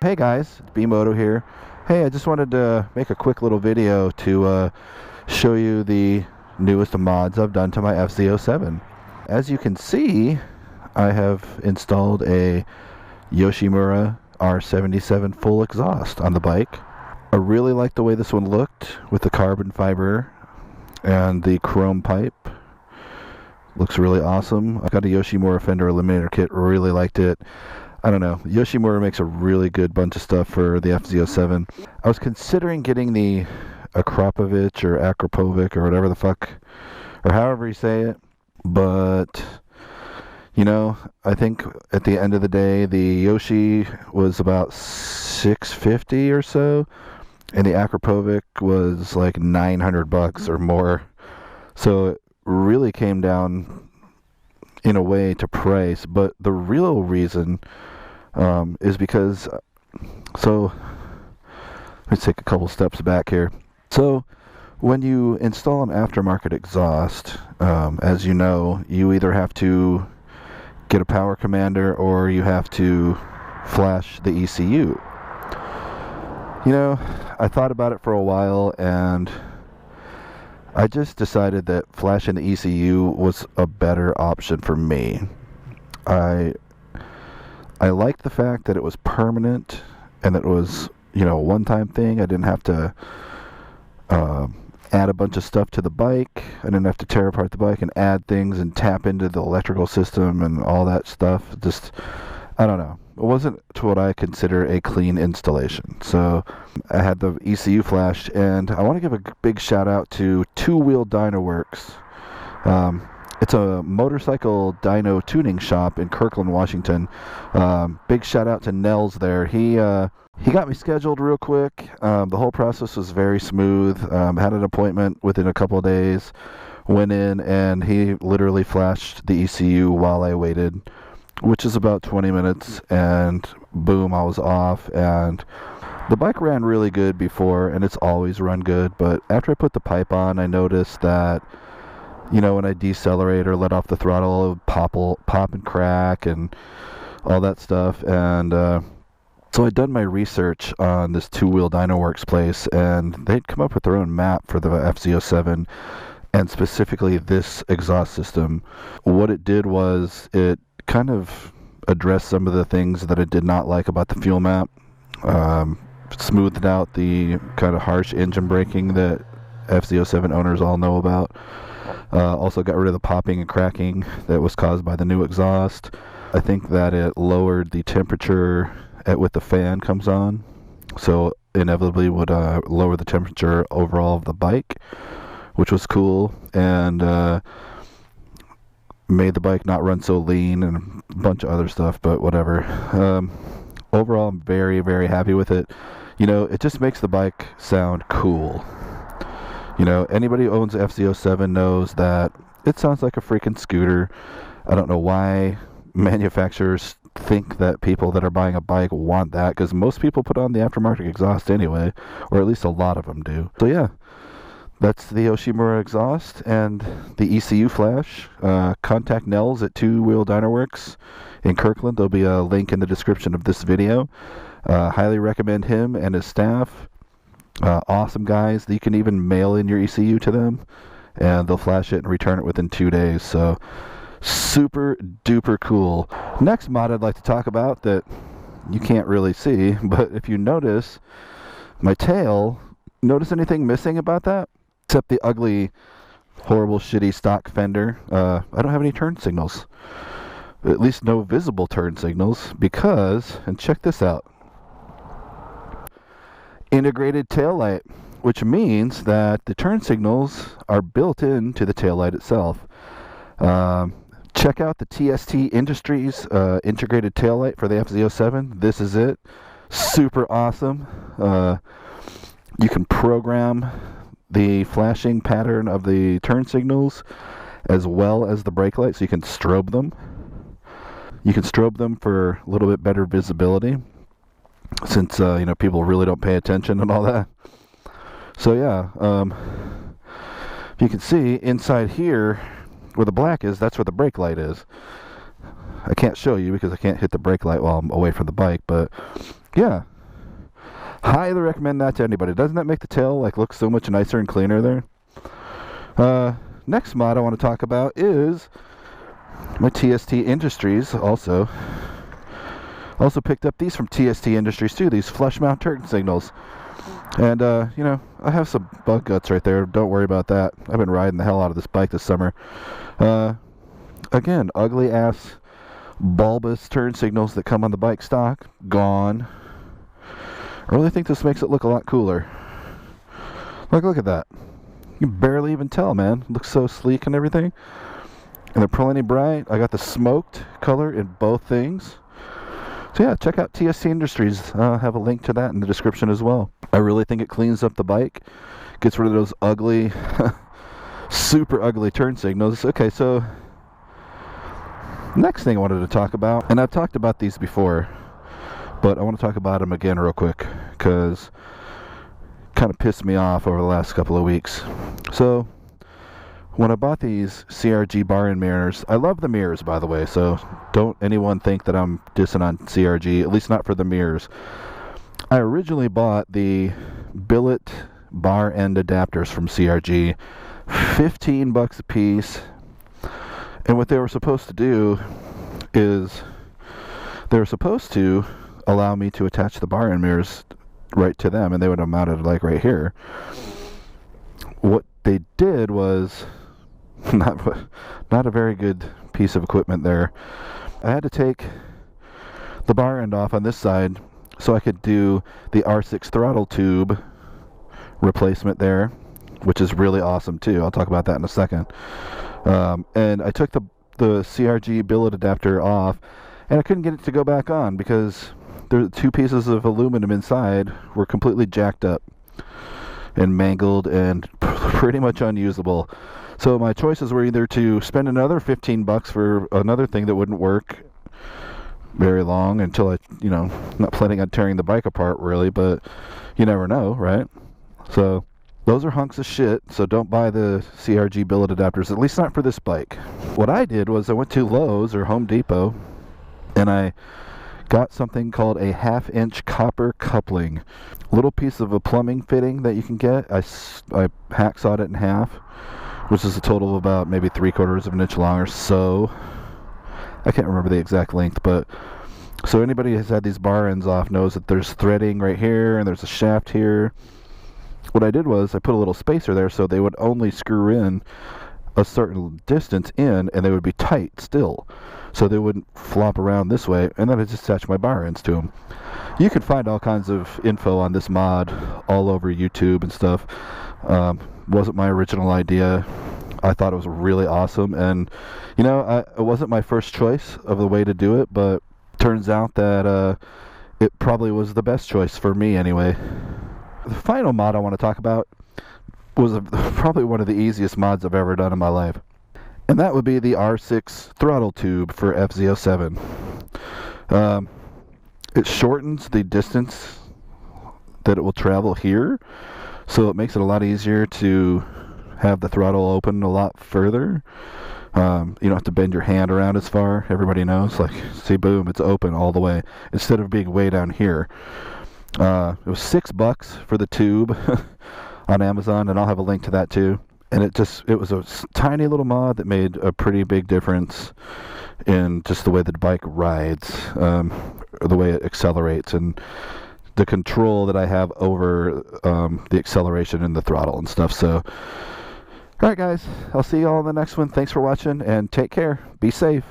Hey guys, it's BMoto here. Hey, I just wanted to make a quick little video to show you the newest mods I've done to my FZ-07. As you can see, I have installed a Yoshimura R77 full exhaust on the bike. I really like the way this one looked with the carbon fiber and the chrome pipe. Looks really awesome. I got a Yoshimura fender eliminator kit, really liked it. I don't know, Yoshimura makes a really good bunch of stuff for the FZ-07. I was considering getting the Akrapovic or Akrapovic or whatever the fuck, or however you say it, but you know, I think at the end of the day, the Yoshi was about $650 or so, and the Akrapovic was like $900 or more. So it really came down in a way to price, but the real reason is because, so let's take a couple steps back here. So when you install an aftermarket exhaust, as you know, you either have to get a power commander or you have to flash the ECU. You know, I thought about it for a while and I just decided that flashing the ECU was a better option for me. I liked the fact that it was permanent and that it was, you know, a one-time thing. I didn't have to add a bunch of stuff to the bike. I didn't have to tear apart the bike and add things and tap into the electrical system and all that stuff. Just, I don't know. It wasn't to what I consider a clean installation. So I had the ECU flashed, and I want to give a big shout out to Two Wheel Dyno Works. It's a motorcycle dyno tuning shop in Kirkland, Washington. Big shout out to Nels there. He got me scheduled real quick. The whole process was very smooth. Had an appointment within a couple of days. Went in and he literally flashed the ECU while I waited, which is about 20 minutes, and boom, I was off. And the bike ran really good before, and it's always run good, but after I put the pipe on, I noticed that, you know, when I decelerate or let off the throttle, it would pop and crack and all that stuff. And so I'd done my research on this Two Wheel Dyno Works place, and they'd come up with their own map for the FZ-07, and specifically this exhaust system. What it did was it kind of addressed some of the things that I did not like about the fuel map. Smoothed out the kind of harsh engine braking that FZ-07 owners all know about. Also got rid of the popping and cracking that was caused by the new exhaust. I think that it lowered the temperature with the fan comes on, so inevitably would lower the temperature overall of the bike, which was cool, and made the bike not run so lean and a bunch of other stuff, but whatever. Overall, I'm very, very happy with it. You know, it just makes the bike sound cool. You know, anybody who owns FZ-07 knows that it sounds like a freaking scooter. I don't know why manufacturers think that people that are buying a bike want that, because most people put on the aftermarket exhaust anyway, or at least a lot of them do. So yeah, that's the Yoshimura exhaust and the ECU flash. Contact Nels at Two Wheel Dyno Works in Kirkland. There'll be a link in the description of this video. Highly recommend him and his staff. Awesome guys. You can even mail in your ECU to them, and they'll flash it and return it within 2 days. So super duper cool. Next mod I'd like to talk about that you can't really see, but if you notice my tail, notice anything missing about that? Except the ugly, horrible, shitty stock fender. I don't have any turn signals. At least no visible turn signals, because, and check this out, integrated taillight, which means that the turn signals are built into the taillight itself. Check out the TST Industries integrated taillight for the FZ-07. This is it. Super awesome. You can program the flashing pattern of the turn signals as well as the brake light, so you can strobe them. You can strobe them for a little bit better visibility, since you know, people really don't pay attention and all that. So yeah, you can see inside here where the black is, that's where the brake light is. I can't show you because I can't hit the brake light while I'm away from the bike, but yeah, Highly recommend that to anybody. Doesn't that make the tail like look so much nicer and cleaner there? Next mod I want to talk about is my TST Industries. Also picked up these from TST Industries too, these flush mount turn signals. And you know, I have some bug guts right there, don't worry about that. I've been riding the hell out of this bike this summer. Again, ugly ass bulbous turn signals that come on the bike stock, gone. I really think this makes it look a lot cooler. Look at that. You can barely even tell, man. It looks so sleek and everything. And they're plenty bright. I got the smoked color in both things. So yeah, check out TST Industries. I'll have a link to that in the description as well. I really think it cleans up the bike. Gets rid of those ugly, super ugly turn signals. Okay, so next thing I wanted to talk about, and I've talked about these before, but I want to talk about them again real quick, because kind of pissed me off over the last couple of weeks. So when I bought these CRG bar and mirrors, I love the mirrors, by the way, so don't anyone think that I'm dissing on CRG, at least not for the mirrors. I originally bought the billet bar end adapters from CRG, $15 a piece, and what they were supposed to do is they were supposed to allow me to attach the bar end mirrors right to them, and they would have mounted like right here. What they did was not a very good piece of equipment there. I had to take the bar end off on this side so I could do the R6 throttle tube replacement there, which is really awesome too. I'll talk about that in a second. And I took the CRG billet adapter off, and I couldn't get it to go back on because the two pieces of aluminum inside were completely jacked up and mangled and pretty much unusable. So my choices were either to spend another $15 for another thing that wouldn't work very long until not planning on tearing the bike apart really, but you never know, right? So those are hunks of shit, so don't buy the CRG billet adapters, at least not for this bike. What I did was I went to Lowe's or Home Depot and I got something called a 1/2-inch copper coupling. Little piece of a plumbing fitting that you can get. I hacksawed it in half, which is a total of about maybe 3/4 of an inch long or so. I can't remember the exact length, but so anybody who's had these bar ends off knows that there's threading right here and there's a shaft here. What I did was I put a little spacer there so they would only screw in a certain distance in and they would be tight still, so they wouldn't flop around this way, and then I just attached my bar ends to them. You can find all kinds of info on this mod all over YouTube and stuff. Wasn't my original idea. I thought it was really awesome, and it wasn't my first choice of the way to do it, but turns out that it probably was the best choice for me anyway. The final mod I want to talk about was probably one of the easiest mods I've ever done in my life, and that would be the R6 Throttle Tube for FZ-07. It shortens the distance that it will travel here, so it makes it a lot easier to have the throttle open a lot further. You don't have to bend your hand around as far. Everybody knows, like, see, boom, it's open all the way instead of being way down here. It was $6 for the tube on Amazon, and I'll have a link to that too. And it was a tiny little mod that made a pretty big difference in just the way the bike rides, the way it accelerates, and the control that I have over the acceleration and the throttle and stuff. So, alright guys, I'll see you all in the next one. Thanks for watching, and take care. Be safe.